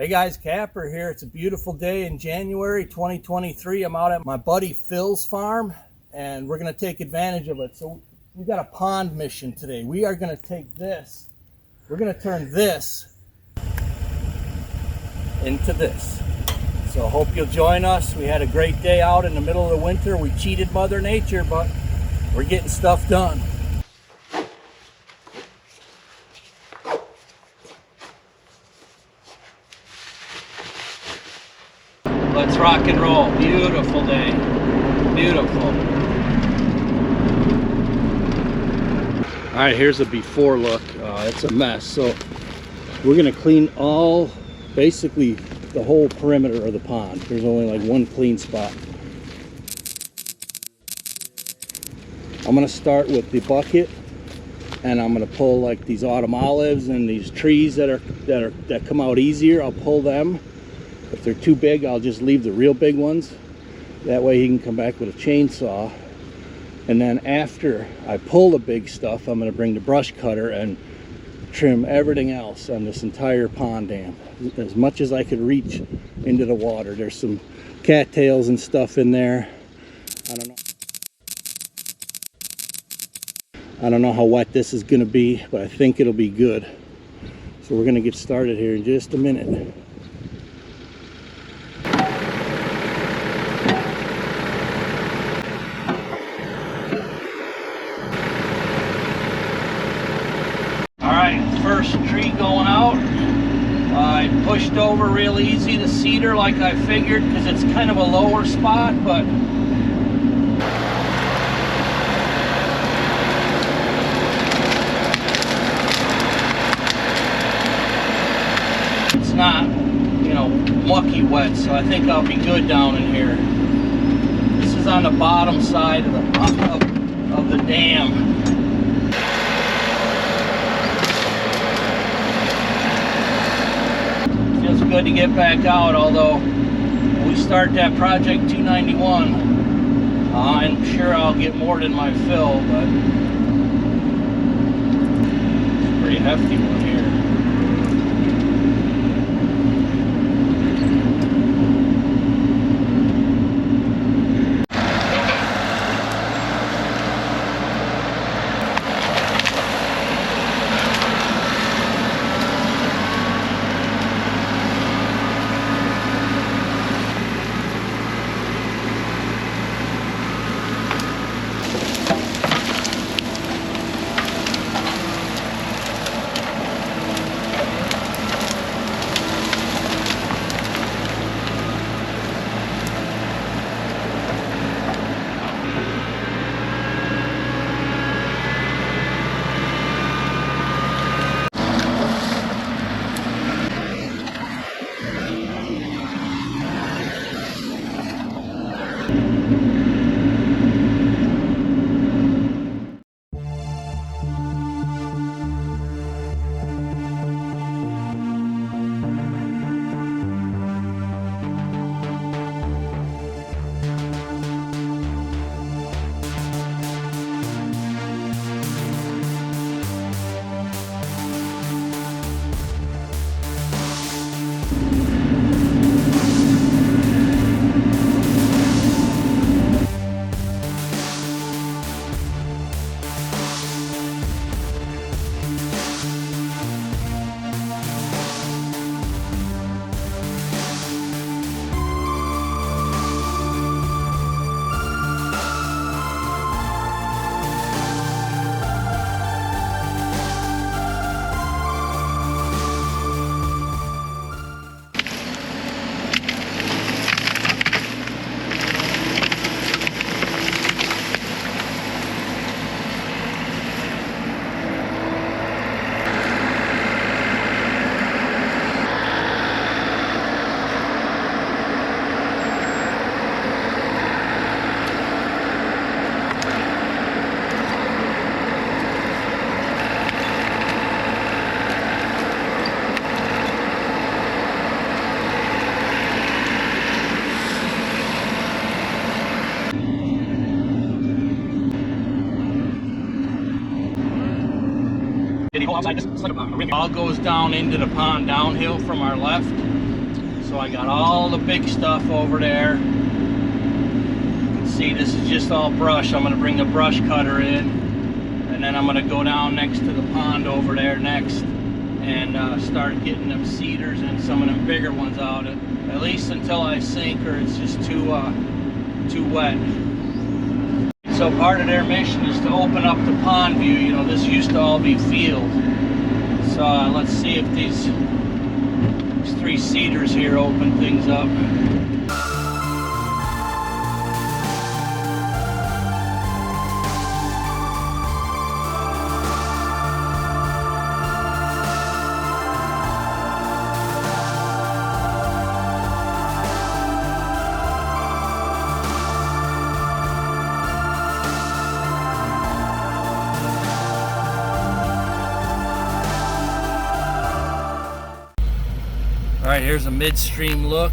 Hey guys, Capper here. It's a beautiful day in January 2023. I'm out at my buddy Phil's farm and we're going to take advantage of it. So we got a pond mission today. We are going to take this, we're going to turn this into this. So I hope you'll join us. We had a great day out in the middle of the winter. We cheated Mother Nature, but we're getting stuff done. Let's rock and roll. Beautiful day. Beautiful. All right, here's a before look. It's a mess. So we're going to clean basically the whole perimeter of the pond. There's only like one clean spot. I'm going to start with the bucket and I'm going to pull like these autumn olives and these trees that come out easier. I'll pull them. If they're too big, I'll just leave the real big ones. That way he can come back with a chainsaw. And then after I pull the big stuff, I'm going to bring the brush cutter and trim everything else on this entire pond dam. As much as I could reach into the water. There's some cattails and stuff in there. I don't know how wet this is going to be, but I think it'll be good. So we're going to get started here in just a minute. First tree going out. I pushed over real easy the cedar like I figured because it's kind of a lower spot, but it's not, you know, mucky wet, so I think I'll be good down in here. This is on the bottom side of the dam. Feels good to get back out, although when we start that project 291, I'm sure I'll get more than my fill, but it's a pretty hefty one here. All goes down into the pond downhill from our left. So I got all the big stuff over there. You can see this is just all brush. I'm going to bring the brush cutter in, and then I'm going to go down next to the pond over there next and start getting them cedars and some of them bigger ones out, at least until I sink or it's just too wet. So part of their mission is to open up the pond view. You know, this used to all be field. So let's see if these 3 cedars here open things up. Alright, here's a midstream look.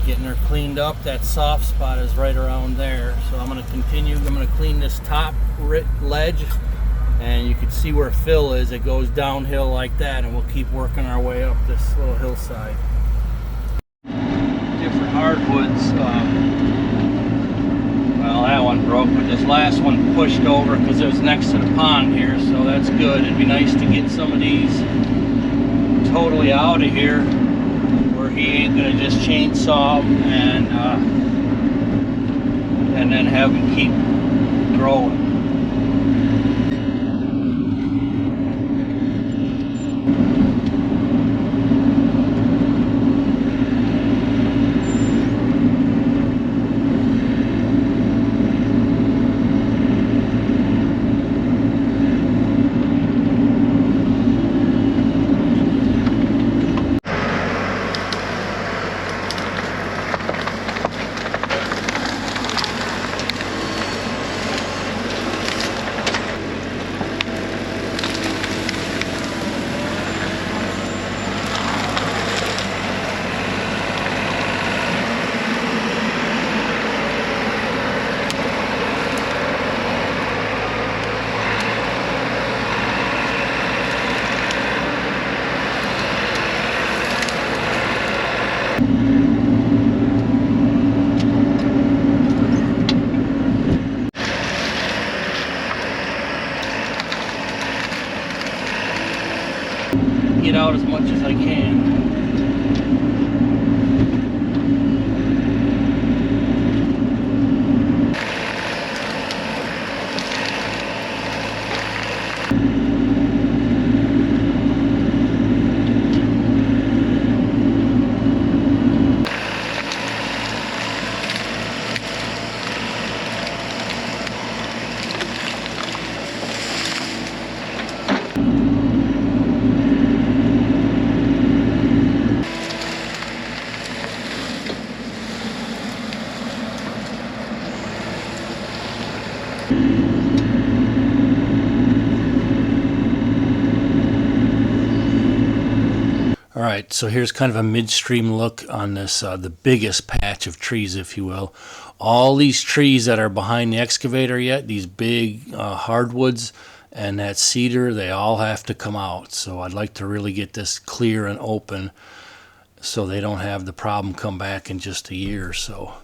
Getting her cleaned up. That soft spot is right around there. So I'm going to continue. I'm going to clean this top ledge. And you can see where fill is. It goes downhill like that. And we'll keep working our way up this little hillside. Different hardwoods. Well, that one broke, but this last one pushed over because it was next to the pond here. So that's good. It'd be nice to get some of these totally out of here where he ain't gonna just chainsaw them and then have them keep growing. Get out as much as I can. All right, so here's kind of a midstream look on this, the biggest patch of trees, if you will. All these trees that are behind the excavator yet, these big hardwoods and that cedar, they all have to come out. So I'd like to really get this clear and open so they don't have the problem come back in just a year or so.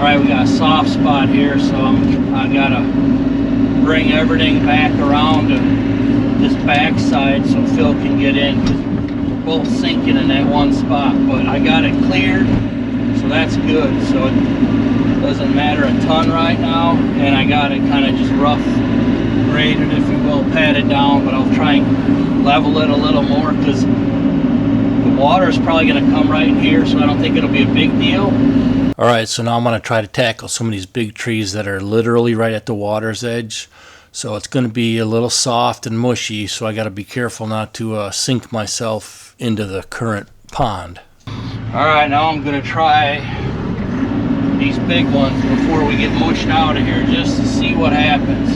Alright, we got a soft spot here, so I gotta bring everything back around to this back side so Phil can get in, because we're both sinking in that one spot. But I got it cleared, so that's good. So it doesn't matter a ton right now, and I got it kind of just rough graded, if you will, patted down, but I'll try and level it a little more, because the water is probably going to come right in here, so I don't think it'll be a big deal. Alright, so now I'm going to try to tackle some of these big trees that are literally right at the water's edge. So it's going to be a little soft and mushy, so I got to be careful not to sink myself into the current pond. Alright, now I'm going to try these big ones before we get mushed out of here, just to see what happens.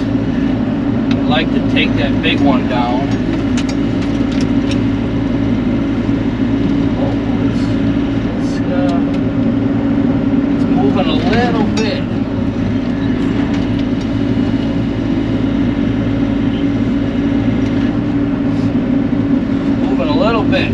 I'd like to take that big one down. Moving a little bit. Moving a little bit.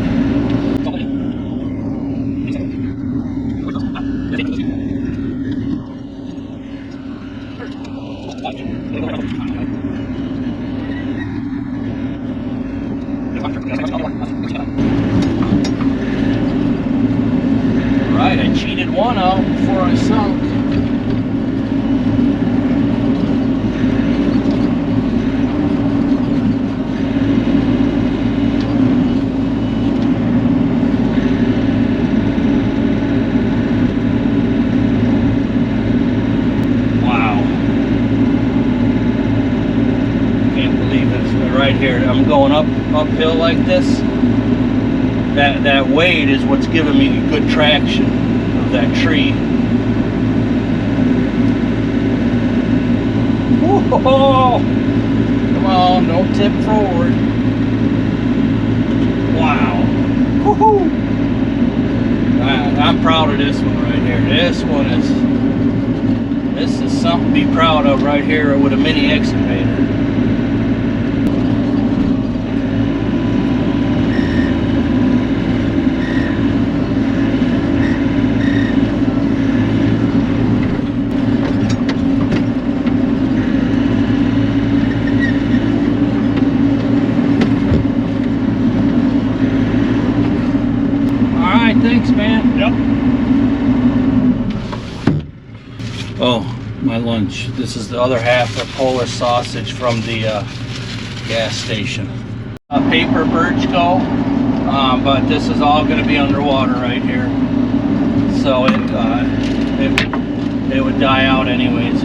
Right, I cheated one out before I sunk. Wow. Can't believe this. Right here, I'm going uphill like this. That weight is what's giving me good traction of that tree. Whoa! Come on, don't tip forward. Wow. Woohoo! I'm proud of this one right here. This is something to be proud of right here with a mini excavator. Thanks, man. Yep. Oh, my lunch. This is the other half of Polish sausage from the gas station. Paper birch go, but this is all going to be underwater right here, so it would die out anyways.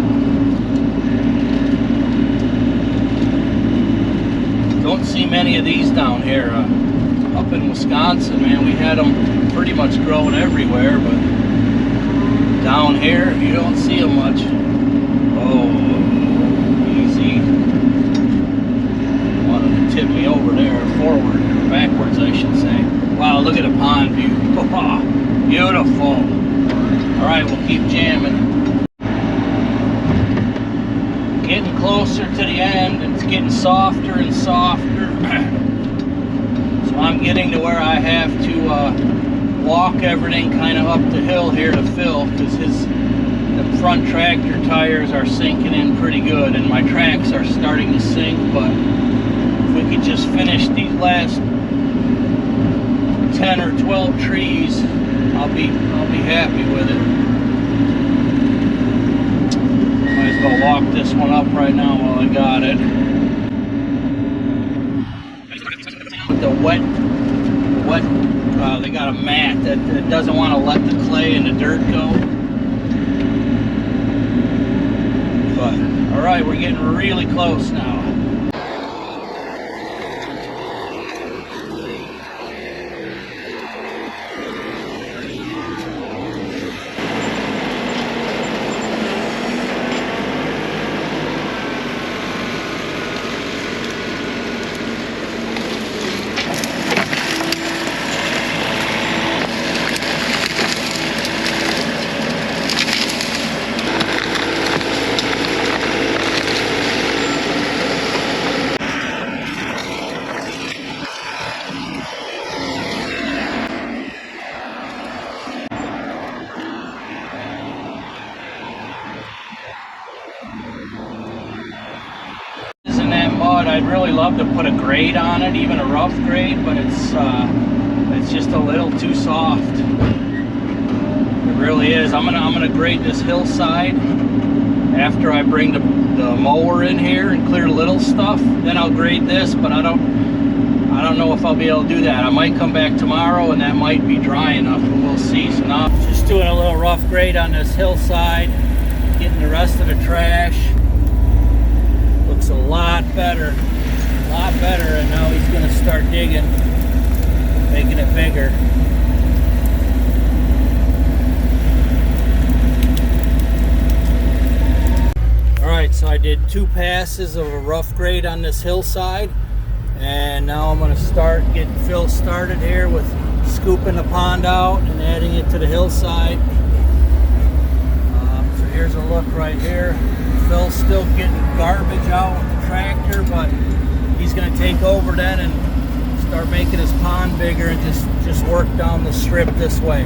Don't see many of these down here. Up in Wisconsin, man, we had them pretty much growing everywhere, but down here you don't see them much. Oh, easy. Wanted to tip me over there, forward, or backwards I should say. Wow, look at the pond view. Beautiful. Alright, we'll keep jamming. Getting closer to the end, it's getting softer and softer. I'm getting to where I have to walk everything kind of up the hill here to Phil, because the front tractor tires are sinking in pretty good, and my tracks are starting to sink. But if we could just finish these last 10 or 12 trees, I'll be happy with it. Might as well walk this one up right now while I got it. The wet, they got a mat that doesn't want to let the clay and the dirt go. But, alright, we're getting really close now. but I'd really love to put a grade on it, even a rough grade, but it's just a little too soft. It really is. I'm gonna grade this hillside after I bring the mower in here and clear little stuff. Then I'll grade this, but I don't know if I'll be able to do that. I might come back tomorrow and that might be dry enough, but we'll see. So now I'm just doing a little rough grade on this hillside, getting the rest of the trash. Looks a lot better, and now he's gonna start digging, making it bigger. Alright, so I did 2 passes of a rough grade on this hillside, and now I'm gonna start getting Phil started here with scooping the pond out and adding it to the hillside. So here's a look right here. Phil's still getting garbage out with the tractor, but he's going to take over then and start making his pond bigger and just work down the strip this way.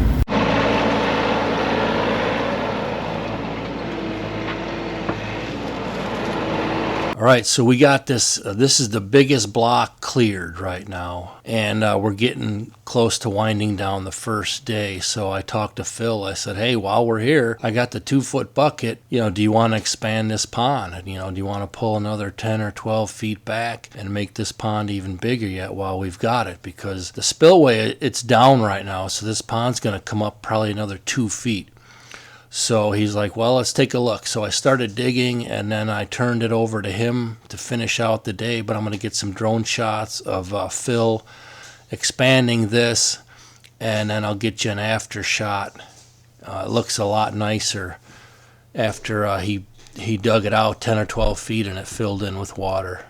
All right, so we got this. This is the biggest block cleared right now, and we're getting close to winding down the first day. So I talked to Phil. I said, hey, while we're here, I got the 2-foot bucket. You know, do you want to expand this pond? And, you know, do you want to pull another 10 or 12 feet back and make this pond even bigger yet while we've got it? Because the spillway, it's down right now, so this pond's going to come up probably another 2 feet. So he's like, well, let's take a look. So I started digging, and then I turned it over to him to finish out the day. But I'm going to get some drone shots of Phil expanding this, and then I'll get you an after shot. It looks a lot nicer after he dug it out 10 or 12 feet and it filled in with water.